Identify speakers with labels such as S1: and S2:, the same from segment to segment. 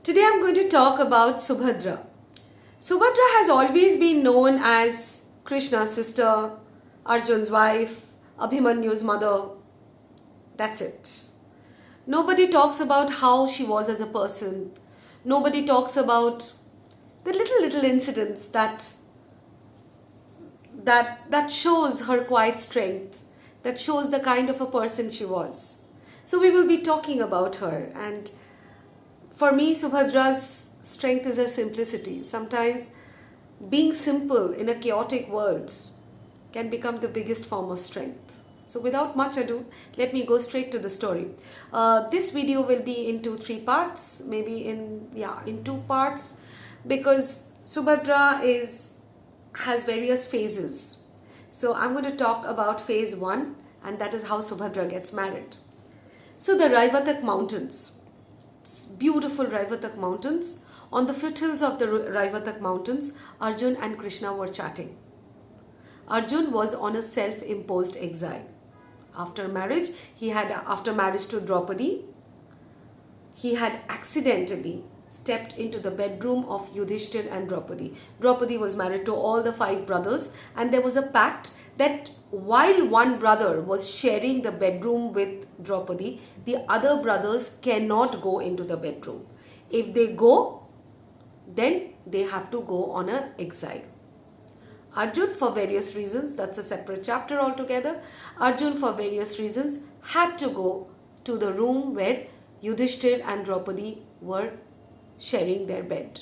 S1: Today I'm going to talk about Subhadra. Subhadra has always been known as Krishna's sister, Arjun's wife, Abhimanyu's mother. That's it. Nobody talks about how she was as a person. Nobody talks about the little incidents that shows her quiet strength, that shows the kind of a person she was. So we will be talking about her, and for me, Subhadra's strength is her simplicity. Sometimes being simple in a chaotic world can become the biggest form of strength. So without much ado, let me go straight to the story. This video will be into 3 parts, maybe in 2 parts, because Subhadra has various phases. So I'm going to talk about phase 1, and that is how Subhadra gets married. So the Raivatak mountains. Beautiful Raivatak mountains. On the foothills of the Raivatak mountains, Arjun and Krishna were chatting. Arjun was on a self-imposed exile. After marriage to Draupadi, he had accidentally stepped into the bedroom of Yudhishthir and Draupadi. Draupadi was married to all the 5 brothers, and there was a pact that while one brother was sharing the bedroom with Draupadi, the other brothers cannot go into the bedroom. If they go, then they have to go on an exile. Arjun, for various reasons, that's a separate chapter altogether, Arjun for various reasons had to go to the room where Yudhishthir and Draupadi were sharing their bed.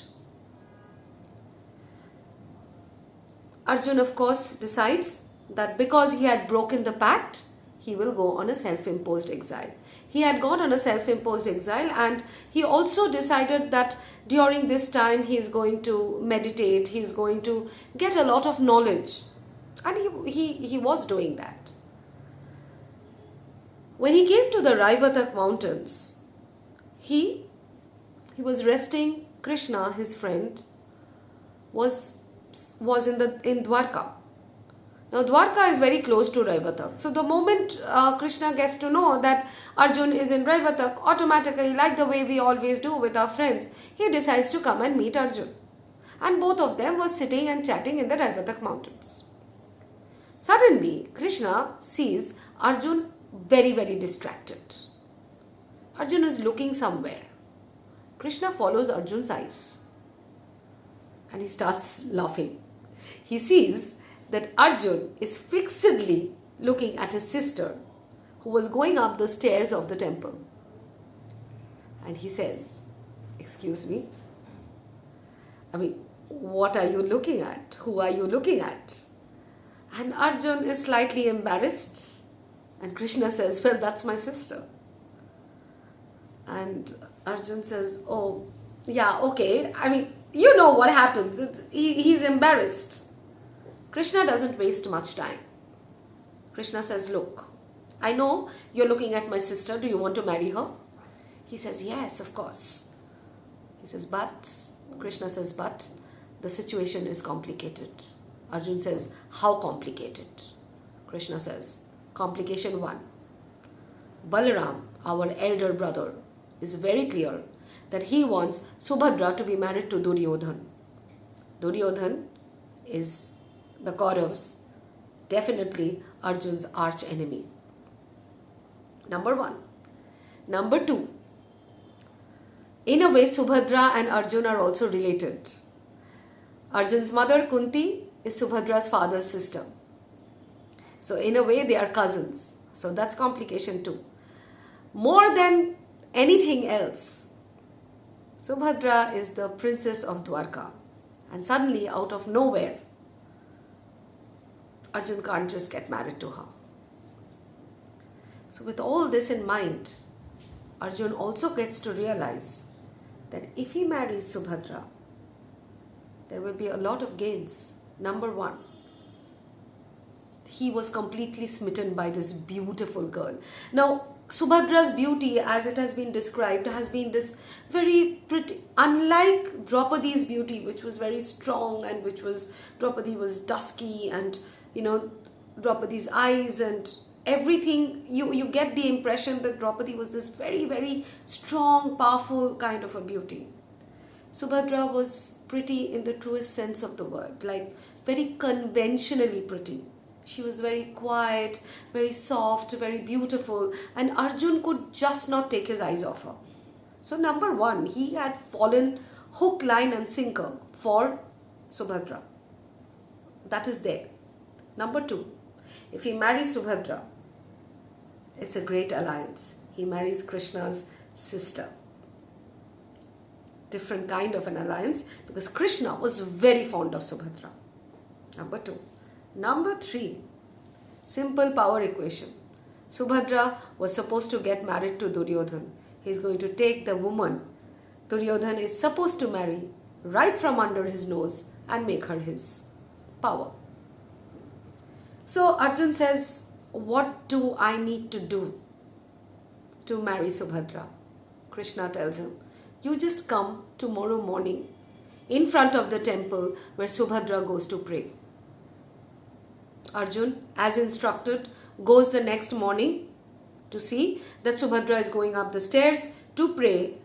S1: Arjun, of course, decides that because he had broken the pact, he will go on a self-imposed exile. He had gone on a self-imposed exile, and he also decided that during this time he is going to meditate, he is going to get a lot of knowledge. And he was doing that. When he came to the Raivatak mountains, he was resting. Krishna, his friend, was in Dwarka. Now Dwarka is very close to Raivatak. So the moment Krishna gets to know that Arjun is in Raivatak, automatically, like the way we always do with our friends, he decides to come and meet Arjun. And both of them were sitting and chatting in the Raivatak mountains. Suddenly, Krishna sees Arjun very distracted. Arjun is looking somewhere. Krishna follows Arjun's eyes and he starts laughing. He sees that Arjun is fixedly looking at his sister, who was going up the stairs of the temple. And he says, "Excuse me? I mean, what are you looking at? Who are you looking at?" And Arjun is slightly embarrassed. And Krishna says, "Well, that's my sister." And Arjun says, "Oh, yeah, okay. I mean, you know what happens. He's embarrassed." Krishna doesn't waste much time. Krishna says, "Look, I know you're looking at my sister. Do you want to marry her?" He says, "Yes, of course." He says, Krishna says, "But the situation is complicated." Arjun says, "How complicated?" Krishna says, "Complication 1. Balaram, our elder brother, is very clear that he wants Subhadra to be married to Duryodhan. Duryodhan is the Kauravas, definitely Arjun's arch enemy. Number 1. Number 2. In a way, Subhadra and Arjun are also related. Arjun's mother, Kunti, is Subhadra's father's sister. So in a way, they are cousins. So that's complication 2. More than anything else, Subhadra is the princess of Dwarka. And suddenly, out of nowhere, Arjun can't just get married to her. So with all this in mind, Arjun also gets to realize that if he marries Subhadra, there will be a lot of gains. Number 1, he was completely smitten by this beautiful girl. Now, Subhadra's beauty, as it has been described, has been this very pretty, unlike Draupadi's beauty, which was very strong, and Draupadi was dusky, and Draupadi's eyes and everything, you get the impression that Draupadi was this very strong, powerful kind of a beauty. Subhadra was pretty in the truest sense of the word, like very conventionally pretty. She was very quiet, very soft, very beautiful, and Arjun could just not take his eyes off her. So, number one, he had fallen hook, line, and sinker for Subhadra. That is there. Number two, if he marries Subhadra, it's a great alliance. He marries Krishna's sister. Different kind of an alliance, because Krishna was very fond of Subhadra. Number two. Number three, simple power equation. Subhadra was supposed to get married to Duryodhan. He's going to take the woman Duryodhan is supposed to marry right from under his nose and make her his power. So Arjun says, what do I need to do to marry Subhadra? Krishna tells him, you just come tomorrow morning in front of the temple where Subhadra goes to pray. Arjun, as instructed, goes the next morning to see that Subhadra is going up the stairs to pray,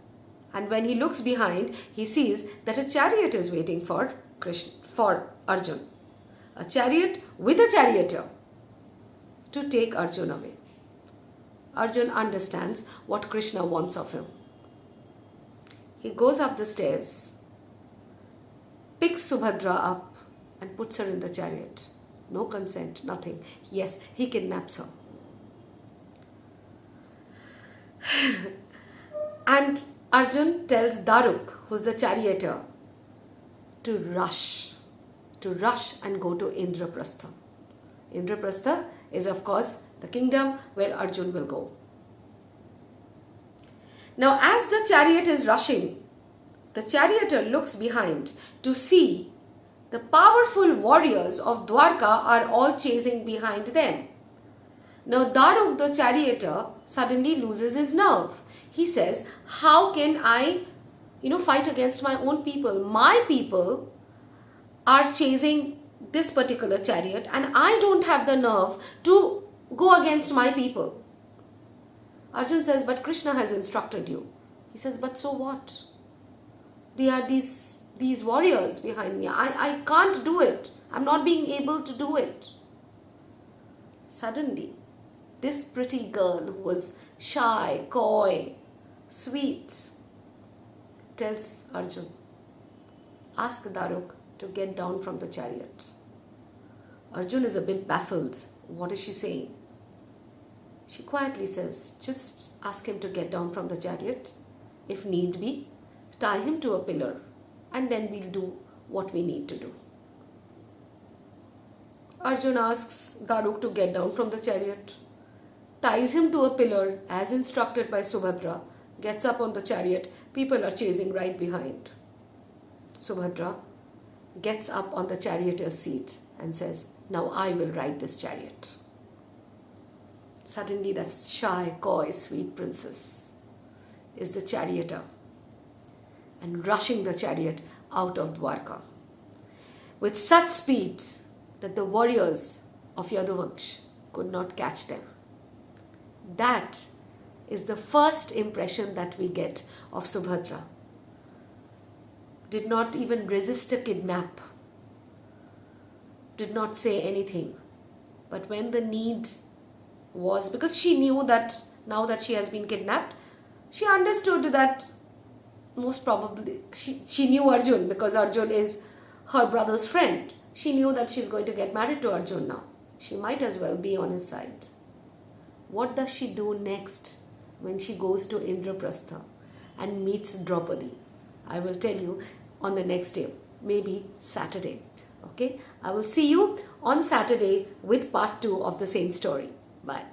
S1: and when he looks behind, he sees that a chariot is waiting for Arjun. A chariot with a charioteer to take Arjun away. Arjun understands what Krishna wants of him. He goes up the stairs, picks Subhadra up and puts her in the chariot. No consent, nothing. Yes, he kidnaps her. And Arjun tells Daruk, who's the charioteer, to rush and go to Indraprastha. Indraprastha is, of course, the kingdom where Arjun will go. Now, as the chariot is rushing, the charioteer looks behind to see the powerful warriors of Dwarka are all chasing behind them. Now, Daruk, the charioteer, suddenly loses his nerve. He says, how can I, fight against my own people? My people are chasing this particular chariot and I don't have the nerve to go against my people. Arjun says, but Krishna has instructed you. He says, but so what? They are these warriors behind me. I can't do it. I'm not being able to do it. Suddenly, this pretty girl who was shy, coy, sweet, tells Arjun, ask Daruk to get down from the chariot. Arjun is a bit baffled. What is she saying? She quietly says, just ask him to get down from the chariot. If need be, tie him to a pillar and then we'll do what we need to do. Arjun asks Daruk to get down from the chariot, ties him to a pillar as instructed by Subhadra, gets up on the chariot. People are chasing right behind. Subhadra gets up on the charioteer's seat and says, now I will ride this chariot. Suddenly that shy, coy, sweet princess is the charioteer and rushing the chariot out of Dwarka with such speed that the warriors of Yaduvansh could not catch them. That is the first impression that we get of Subhadra. Did not even resist a kidnap, did not say anything. But when the need was, because she knew that now that she has been kidnapped, she understood that most probably she knew Arjun because Arjun is her brother's friend. She knew that she's going to get married to Arjun now. She might as well be on his side. What does she do next when she goes to Indraprastha and meets Draupadi? I will tell you on the next day, maybe Saturday. Okay, I will see you on Saturday with part 2 of the same story. Bye.